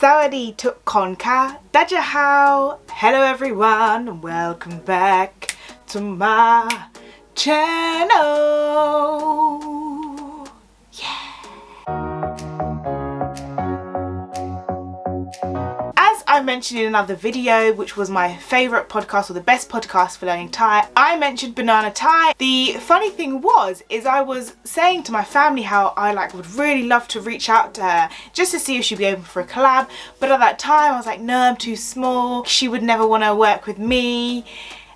Sawadee tuk konka, dajahao. Hello everyone and welcome back to my channel. As I mentioned in another video, which was my favourite podcast or the best podcast for learning Thai, I mentioned BananaThai. The funny thing is I was saying to my family how I would really love to reach out to her just to see if she'd be open for a collab, but at that time I was like, no, I'm too small, she would never want to work with me.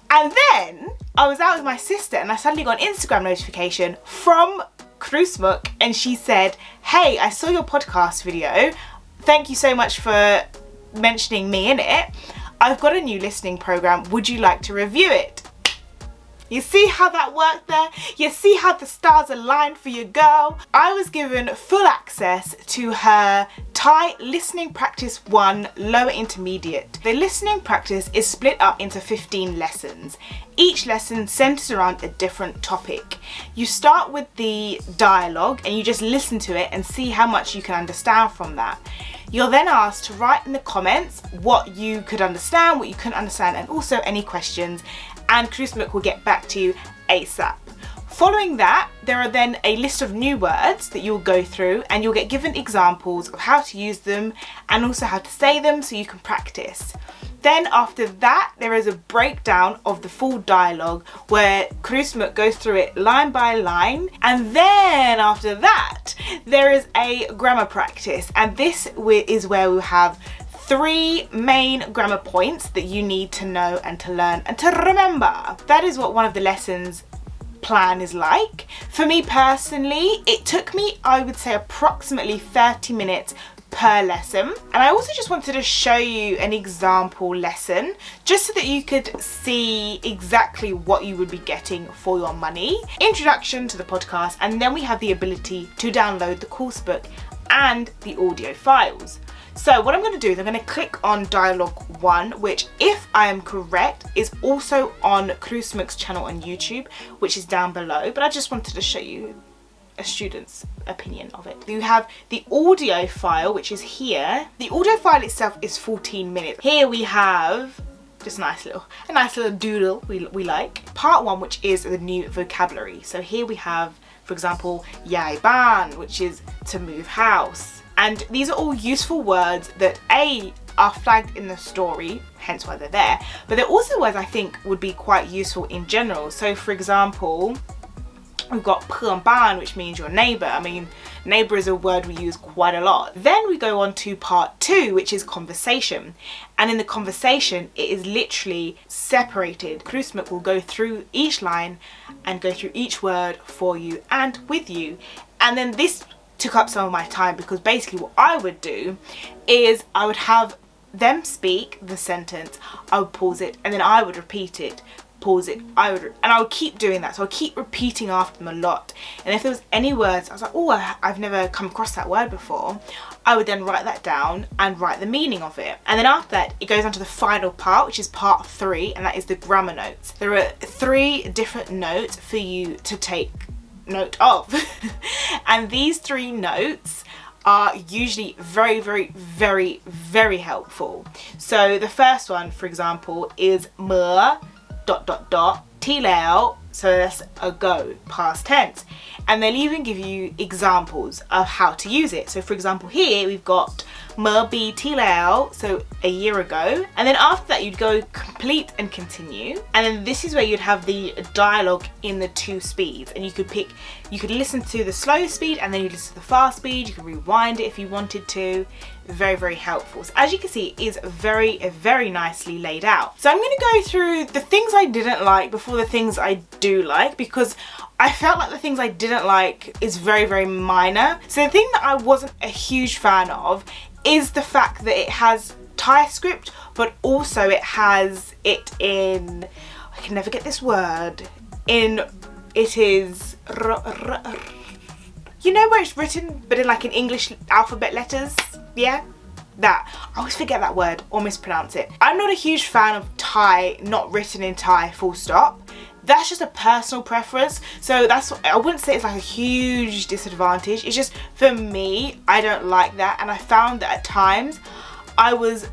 And then I was out with my sister and I suddenly got an Instagram notification from Krusmuk and she said, hey, I saw your podcast video, thank you so much for mentioning me in it. I've got a new listening program, would you like to review it? You see how that worked there? You see how the stars aligned for your girl? I was given full access to her Thai Listening Practice 1 Lower Intermediate. The listening practice is split up into 15 lessons. Each lesson centers around a different topic. You start with the dialogue and you just listen to it and see how much you can understand from that. You're then asked to write in the comments what you could understand, what you couldn't understand, and also any questions, and Krusmuk will get back to you ASAP. Following that, there are then a list of new words that you'll go through and you'll get given examples of how to use them and also how to say them so you can practice. Then after that, there is a breakdown of the full dialogue where Krusmuk goes through it line by line. And then after that, there is a grammar practice. And this is where we have 3 main grammar points that you need to know and to learn and to remember. That is what one of the lessons plan is like. For me personally, it took me, I would say, approximately 30 minutes per lesson. And I also just wanted to show you an example lesson just so that you could see exactly what you would be getting for your money. Introduction to the podcast, and then we have the ability to download the course book and the audio files. So what I'm going to do is I'm going to click on dialogue 1, which, if I am correct, is also on Krusmuk's channel on YouTube, which is down below, but I just wanted to show you a student's opinion of it. You have the audio file, which is here. The audio file itself is 14 minutes. Here we have just a nice little doodle we like. Part 1, which is the new vocabulary. So here we have, for example, yai ban, which is to move house. And these are all useful words that are flagged in the story, hence why they're there, but they're also words I think would be quite useful in general. So for example, we've got Phuong Ban, which means your neighbour. I mean, neighbour is a word we use quite a lot. Then we go on to part 2, which is conversation. And in the conversation, it is literally separated. Krusmuk will go through each line and go through each word for you and with you. And then this took up some of my time because basically what I would do is I would have them speak the sentence, I would pause it, and then I would repeat it. Pause it, I would keep doing that. So I keep repeating after them a lot, and if there was any words I was like, oh, I've never come across that word before, I would then write that down and write the meaning of it. And then after that, it goes on to the final part, which is part 3, and that is the grammar notes. There are 3 different notes for you to take note of and these 3 notes are usually very, very, very, very helpful. So the first one, for example, is mer ... ti lao, so that's ago, past tense, and they'll even give you examples of how to use it. So for example, here we've got mer bi ti lao, so a year ago, and then after that you'd go complete and continue, and then this is where you'd have the dialogue in the 2 speeds, and you could listen to the slow speed and then you listen to the fast speed. You can rewind it if you wanted to. Very, very helpful. So as you can see, it is very, very nicely laid out. So I'm going to go through the things I didn't like before the things I do like, because I felt like the things I didn't like is very, very minor. So the thing that I wasn't a huge fan of is the fact that it has Thai script, but also it has it in, I can never get this word, it is, you know where it's written but in like an English alphabet letters? Yeah, that. I always forget that word or mispronounce it. I'm not a huge fan of Thai not written in Thai full stop. That's just a personal preference, so I wouldn't say it's like a huge disadvantage. It's just, for me, I don't like that, and I found that at times I was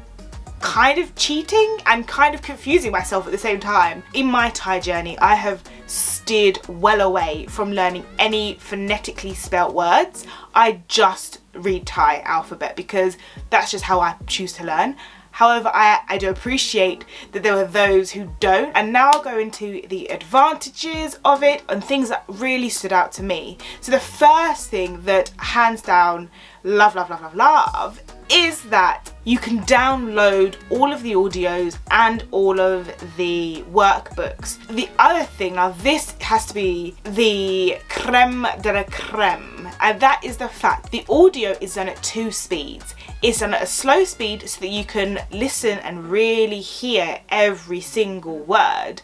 kind of cheating and kind of confusing myself at the same time. In my Thai journey, I have steered well away from learning any phonetically spelt words. I just read Thai alphabet because that's just how I choose to learn. However, I do appreciate that there were those who don't, and now I'll go into the advantages of it and things that really stood out to me. So the first thing that hands down love is that you can download all of the audios and all of the workbooks. The other thing, now this has to be the creme de la creme, and that is the fact the audio is done at 2 speeds. It's done at a slow speed so that you can listen and really hear every single word,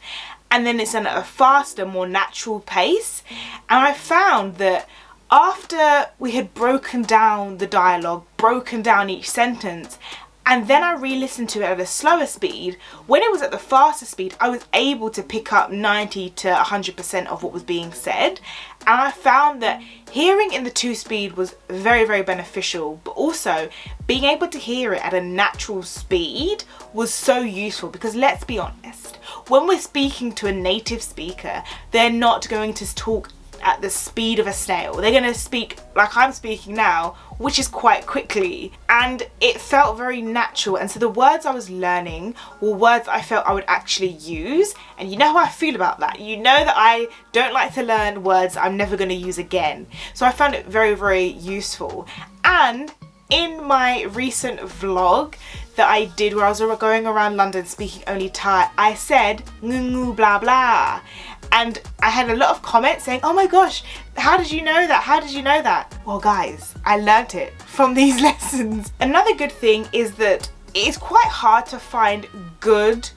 and then it's done at a faster, more natural pace. And I found that after we had broken down the dialogue, broken down each sentence, and then I re-listened to it at a slower speed, when it was at the faster speed, I was able to pick up 90 to 100% of what was being said. And I found that hearing in the 2 speed was very, very beneficial, but also being able to hear it at a natural speed was so useful, because let's be honest, when we're speaking to a native speaker, they're not going to talk at the speed of a snail. They're going to speak like I'm speaking now, which is quite quickly, and it felt very natural. And so the words I was learning were words I felt I would actually use, and you know how I feel about that. You know that I don't like to learn words I'm never going to use again. So I found it very, very useful. And in my recent vlog that I did where I was going around London speaking only Thai, I said ngu blah blah, and I had a lot of comments saying, oh my gosh, how did you know that? How did you know that? Well guys, I learnt it from these lessons. Another good thing is that it's quite hard to find good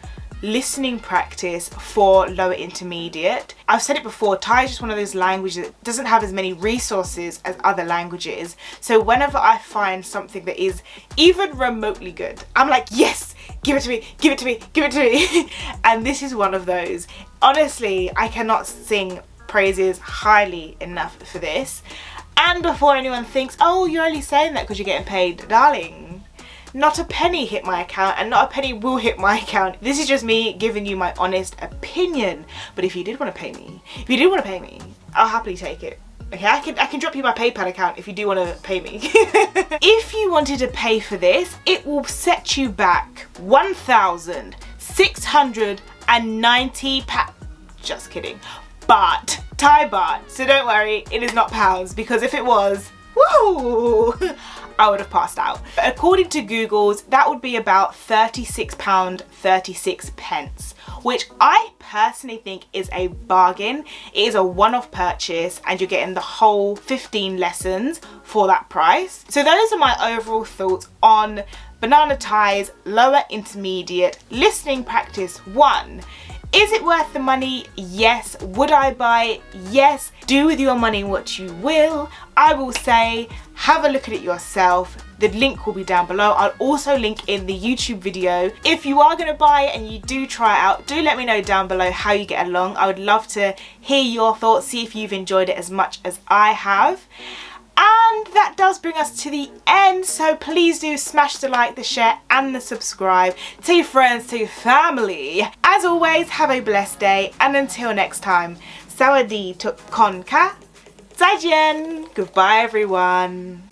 listening practice for lower intermediate. I've said it before, Thai is just one of those languages that doesn't have as many resources as other languages. So whenever I find something that is even remotely good, I'm like, yes, give it to me, give it to me, give it to me. And this is one of those. Honestly, I cannot sing praises highly enough for this. And before anyone thinks, oh, you're only saying that because you're getting paid, darling, not a penny hit my account, and not a penny will hit my account. This is just me giving you my honest opinion. But if you did want to pay me, I'll happily take it. Okay, I can drop you my PayPal account if you do want to pay me. If you wanted to pay for this, it will set you back 1,690 just kidding, baht, Thai baht. So don't worry, it is not pounds, because if it was, woo, I would have passed out. But according to Google's, that would be about £36.36, which I personally think is a bargain. It is a one-off purchase and you're getting the whole 15 lessons for that price. So those are my overall thoughts on BananaThai's lower intermediate listening practice 1. Is it worth the money? Yes. Would I buy it? Yes. Do with your money what you will. I will say, have a look at it yourself. The link will be down below. I'll also link in the YouTube video. If you are going to buy it and you do try it out, do let me know down below how you get along. I would love to hear your thoughts, see if you've enjoyed it as much as I have. And that does bring us to the end, so please do smash the like, the share and the subscribe. Tell your friends, tell your family. As always, have a blessed day, and until next time, Sawadee tuk kon ka, zaijian. Goodbye everyone.